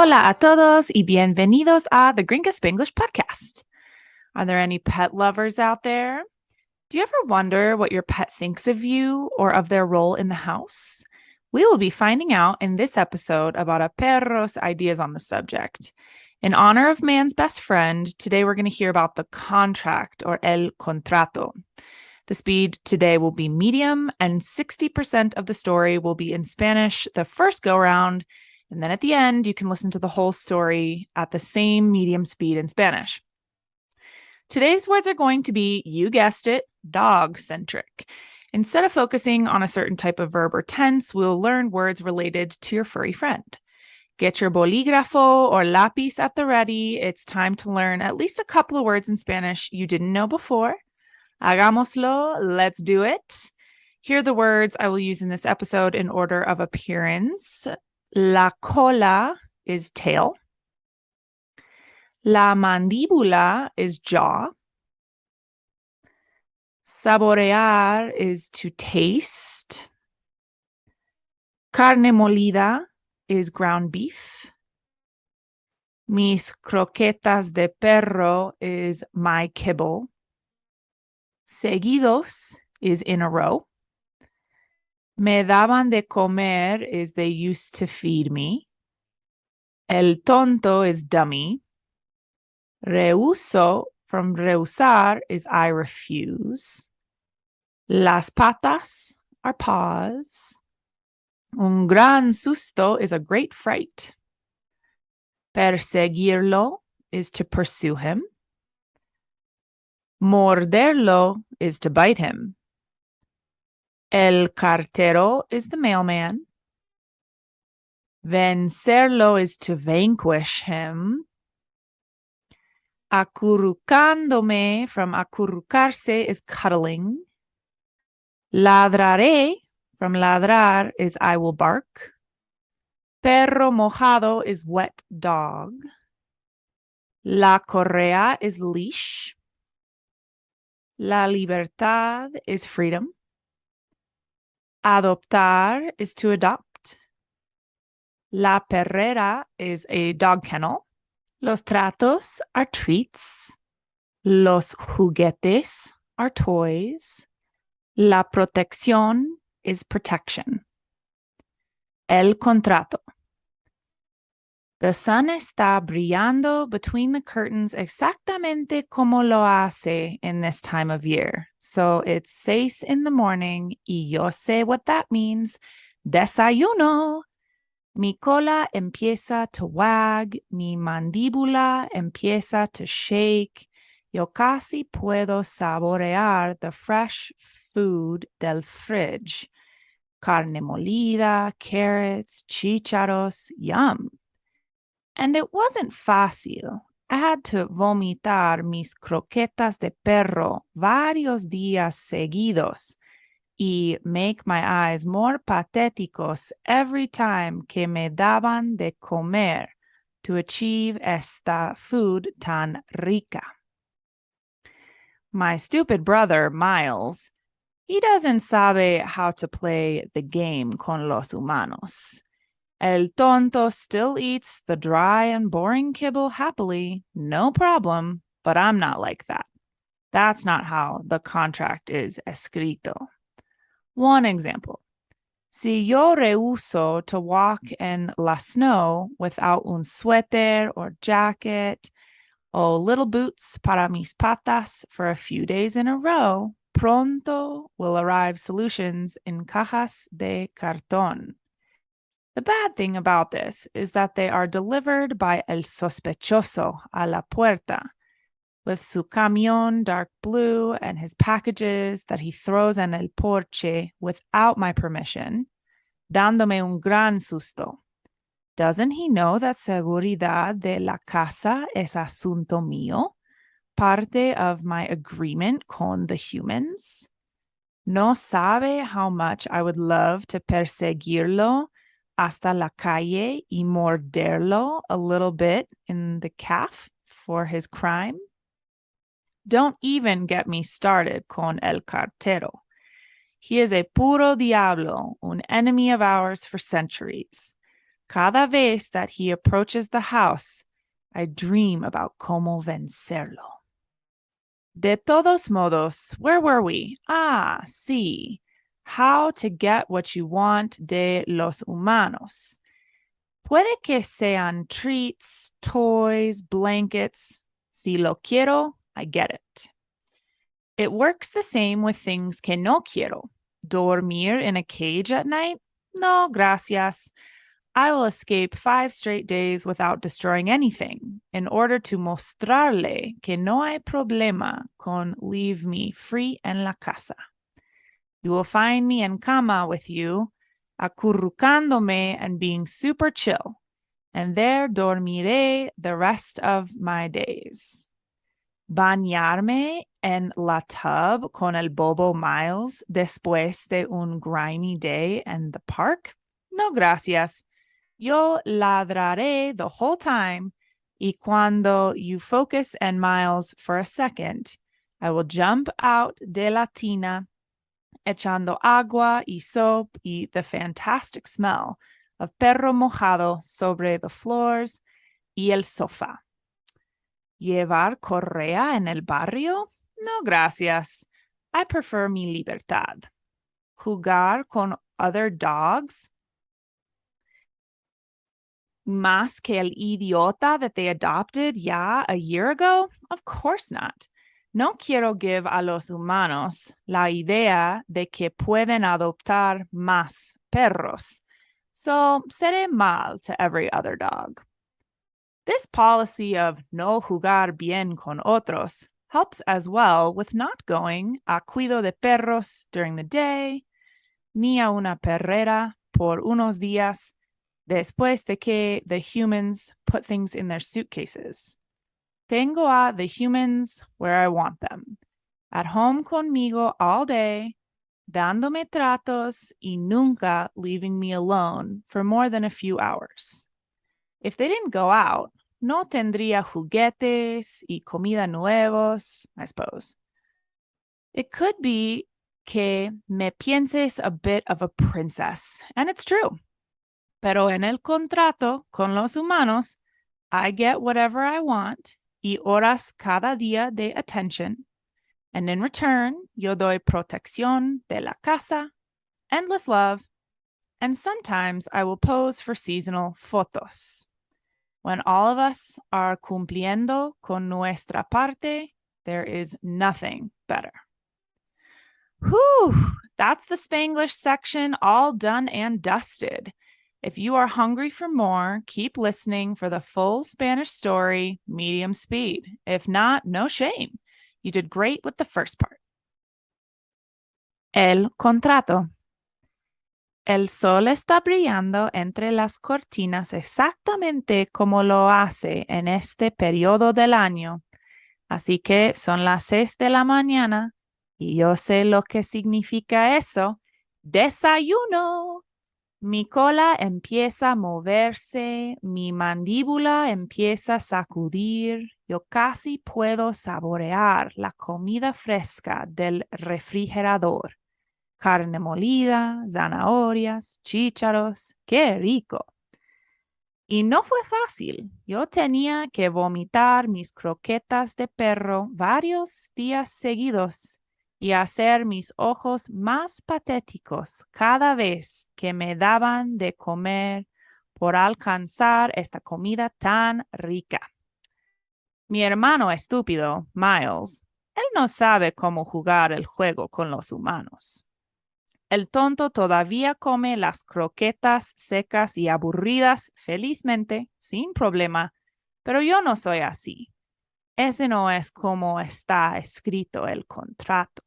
Hola a todos y bienvenidos a the Gringa Spanglish podcast. Are there any pet lovers out there? Do you ever wonder what your pet thinks of you or of their role in the house? We will be finding out in this episode about a perro's ideas on the subject. In honor of man's best friend, today we're going to hear about the contract or el contrato. The speed today will be medium, and 60% of the story will be in Spanish the first go-round, and then at the end, you can listen to the whole story at the same medium speed in Spanish. Today's words are going to be, you guessed it, dog-centric. Instead of focusing on a certain type of verb or tense, we'll learn words related to your furry friend. Get your bolígrafo or lápiz at the ready. It's time to learn at least a couple of words in Spanish you didn't know before. Hagámoslo, let's do it. Here are the words I will use in this episode in order of appearance. La cola is tail. La mandíbula is jaw. Saborear is to taste. Carne molida is ground beef. Mis croquetas de perro is my kibble. Seguidos is in a row. Me daban de comer is they used to feed me. El tonto is dummy. Rehúso from rehusar is I refuse. Las patas are paws. Un gran susto is a great fright. Perseguirlo is to pursue him. Morderlo is to bite him. El cartero is the mailman. Vencerlo is to vanquish him. Acurrucándome from acurrucarse is cuddling. Ladraré from ladrar is I will bark. Perro mojado is wet dog. La correa is leash. La libertad is freedom. Adoptar is to adopt. La perrera is a dog kennel. Los tratos are treats. Los juguetes are toys. La protección is protection. El contrato. The sun está brillando between the curtains exactamente como lo hace in this time of year. So it's 6 in the morning, y yo sé what that means. Desayuno. Mi cola empieza to wag. Mi mandíbula empieza to shake. Yo casi puedo saborear the fresh food del fridge. Carne molida, carrots, chícharos, yum. And it wasn't fácil. I had to vomitar mis croquetas de perro varios días seguidos y make my eyes more patéticos every time que me daban de comer to achieve esta food tan rica. My stupid brother, Miles, he doesn't sabe how to play the game con los humanos. El tonto still eats the dry and boring kibble happily, no problem, but I'm not like that. That's not how the contract is escrito. One example. Si yo rehuso to walk in la snow without un suéter or jacket o little boots para mis patas for a few days in a row, pronto will arrive solutions in cajas de cartón. The bad thing about this is that they are delivered by el sospechoso a la puerta, with su camión dark blue and his packages that he throws en el porche without my permission, dándome un gran susto. Doesn't he know that seguridad de la casa es asunto mío, parte of my agreement con the humans? No sabe how much I would love to perseguirlo hasta la calle y morderlo a little bit in the calf for his crime? Don't even get me started con el cartero. He is a puro diablo, un enemy of ours for centuries. cada vez that he approaches the house, I dream about cómo vencerlo. De todos modos, where were we? Ah, sí. How to get what you want de los humanos. Puede que sean treats, toys, blankets. Si lo quiero, I get it. It works the same with things que no quiero. Dormir in a cage at night? No, gracias. I will escape 5 straight days without destroying anything in order to mostrarle que no hay problema con leave me free en la casa. You will find me en cama with you, acurrucándome and being super chill, and there dormiré the rest of my days. Bañarme en la tub con el bobo Miles después de un grimy day in the park? No, gracias. Yo ladraré the whole time, y cuando you focus en Miles for a second, I will jump out de la tina, echando agua y soap y the fantastic smell of perro mojado sobre the floors y el sofá. ¿Llevar correa en el barrio? No, gracias. I prefer mi libertad. ¿Jugar con other dogs? Más que el idiota that they adopted a year ago? Of course not. No quiero give a los humanos la idea de que pueden adoptar más perros. So seré mal to every other dog. This policy of no jugar bien con otros helps as well with not going a cuido de perros during the day, ni a una perrera por unos días después de que the humans put things in their suitcases. Tengo a the humans where I want them, at home conmigo all day, dándome tratos y nunca leaving me alone for more than a few hours. If they didn't go out, no tendría juguetes y comida nuevos, I suppose. It could be que me pienses a bit of a princess, and it's true. Pero en el contrato con los humanos, I get whatever I want y horas cada día de attention. And in return, yo doy protección de la casa, endless love, and sometimes I will pose for seasonal fotos. When all of us are cumpliendo con nuestra parte, there is nothing better. Whew, that's the Spanglish section all done and dusted. If you are hungry for more, keep listening for the full Spanish story, medium speed. If not, no shame. You did great with the first part. El contrato. El sol está brillando entre las cortinas exactamente como lo hace en este periodo del año. Así que son las 6 de la mañana y yo sé lo que significa eso. ¡Desayuno! Mi cola empieza a moverse, mi mandíbula empieza a sacudir. Yo casi puedo saborear la comida fresca del refrigerador. Carne molida, zanahorias, chícharos, ¡qué rico! Y no fue fácil. Yo tenía que vomitar mis croquetas de perro varios días seguidos y hacer mis ojos más patéticos cada vez que me daban de comer por alcanzar esta comida tan rica. Mi hermano estúpido, Miles, él no sabe cómo jugar el juego con los humanos. El tonto todavía come las croquetas secas y aburridas felizmente, sin problema, pero yo no soy así. Ese no es como está escrito el contrato.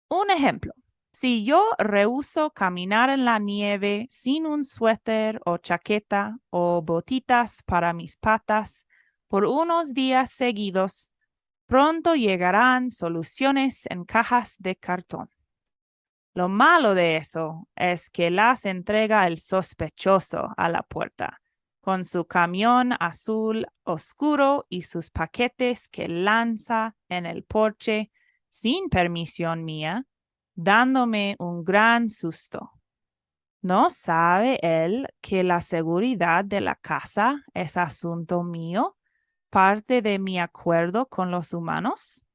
Un ejemplo, si yo rehúso caminar en la nieve sin un suéter o chaqueta o botitas para mis patas por unos días seguidos, pronto llegarán soluciones en cajas de cartón. Lo malo de eso es que las entrega el sospechoso a la puerta, con su camión azul oscuro y sus paquetes que lanza en el porche sin permisión mía, dándome un gran susto. ¿No sabe él que la seguridad de la casa es asunto mío, parte de mi acuerdo con los humanos?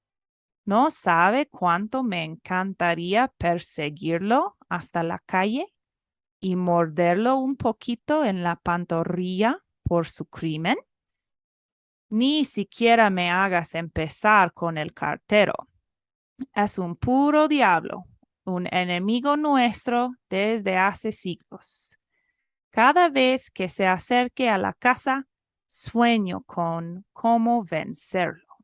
¿No sabe cuánto me encantaría perseguirlo hasta la calle y morderlo un poquito en la pantorrilla por su crimen? Ni siquiera me hagas empezar con el cartero. Es un puro diablo, un enemigo nuestro desde hace siglos. Cada vez que se acerque a la casa, sueño con cómo vencerlo.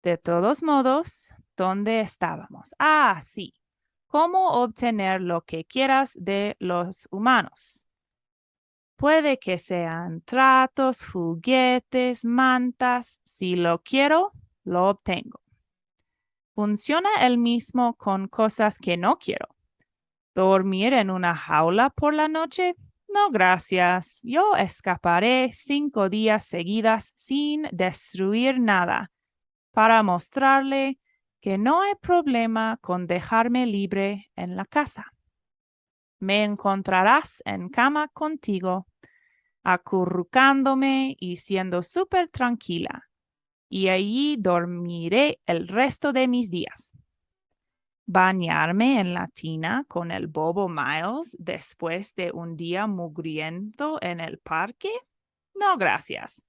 De todos modos, ¿dónde estábamos? Ah, sí. ¿Cómo obtener lo que quieras de los humanos? Puede que sean tratos, juguetes, mantas. Si lo quiero, lo obtengo. Funciona el mismo con cosas que no quiero. ¿Dormir en una jaula por la noche? No, gracias. Yo escaparé 5 días seguidas sin destruir nada para mostrarle que no hay problema con dejarme libre en la casa. Me encontrarás en cama contigo, acurrucándome y siendo súper tranquila, y allí dormiré el resto de mis días. ¿Bañarme en la tina con el bobo Miles después de un día mugriento en el parque? No, gracias.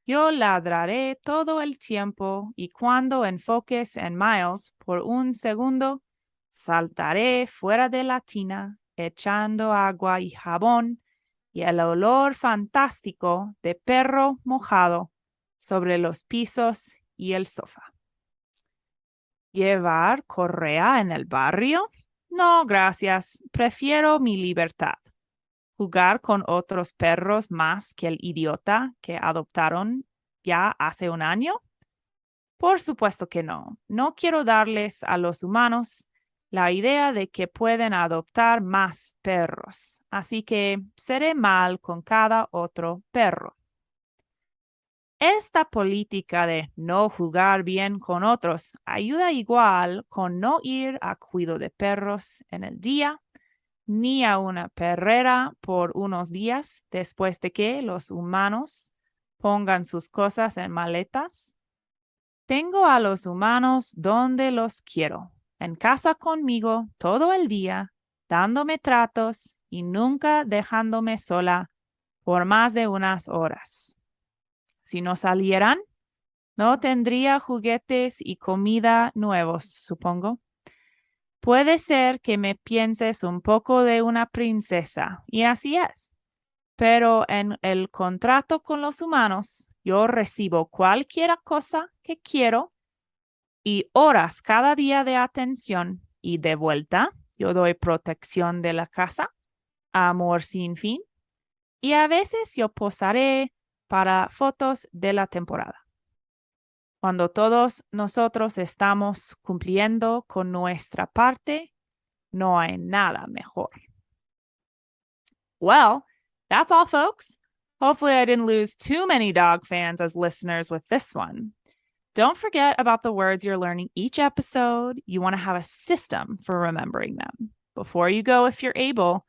Yo ladraré todo el tiempo y cuando enfoques en Miles por un segundo, saltaré fuera de la tina echando agua y jabón y el olor fantástico de perro mojado sobre los pisos y el sofá. ¿Llevar correa en el barrio? No, gracias. Prefiero mi libertad. ¿Jugar con otros perros más que el idiota que adoptaron ya hace un año? Por supuesto que no. No quiero darles a los humanos la idea de que pueden adoptar más perros, así que seré mal con cada otro perro. Esta política de no jugar bien con otros ayuda igual con no ir a cuido de perros en el día ni a una perrera por unos días después de que los humanos pongan sus cosas en maletas. Tengo a los humanos donde los quiero, en casa conmigo todo el día, dándome tratos y nunca dejándome sola por más de unas horas. Si no salieran, no tendría juguetes y comida nuevos, supongo. Puede ser que me pienses un poco de una princesa, y así es. Pero en el contrato con los humanos, yo recibo cualquier cosa que quiero y horas cada día de atención, y de vuelta, yo doy protección de la casa, amor sin fin, y a veces yo posaré para fotos de la temporada. Cuando todos nosotros estamos cumpliendo con nuestra parte, no hay nada mejor. Well, that's all, folks. Hopefully I didn't lose too many dog fans as listeners with this one. Don't forget about the words you're learning each episode. You want to have a system for remembering them. Before you go, if you're able,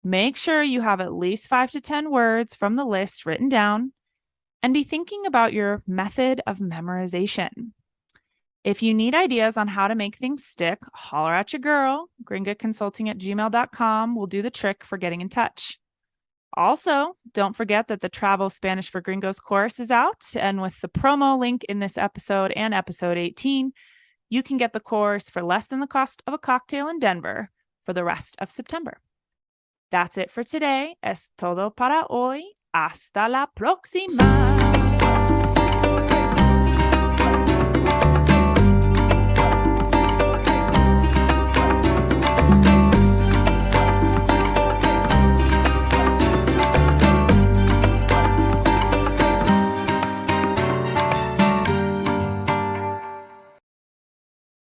make sure you have at least 5 to 10 words from the list written down and be thinking about your method of memorization. If you need ideas on how to make things stick, holler at your girl. gringaconsulting@gmail.com will do the trick for getting in touch. Also, don't forget that the Travel Spanish for Gringos course is out, and with the promo link in this episode and episode 18, you can get the course for less than the cost of a cocktail in Denver for the rest of September. That's it for today. Es todo para hoy. Hasta la próxima.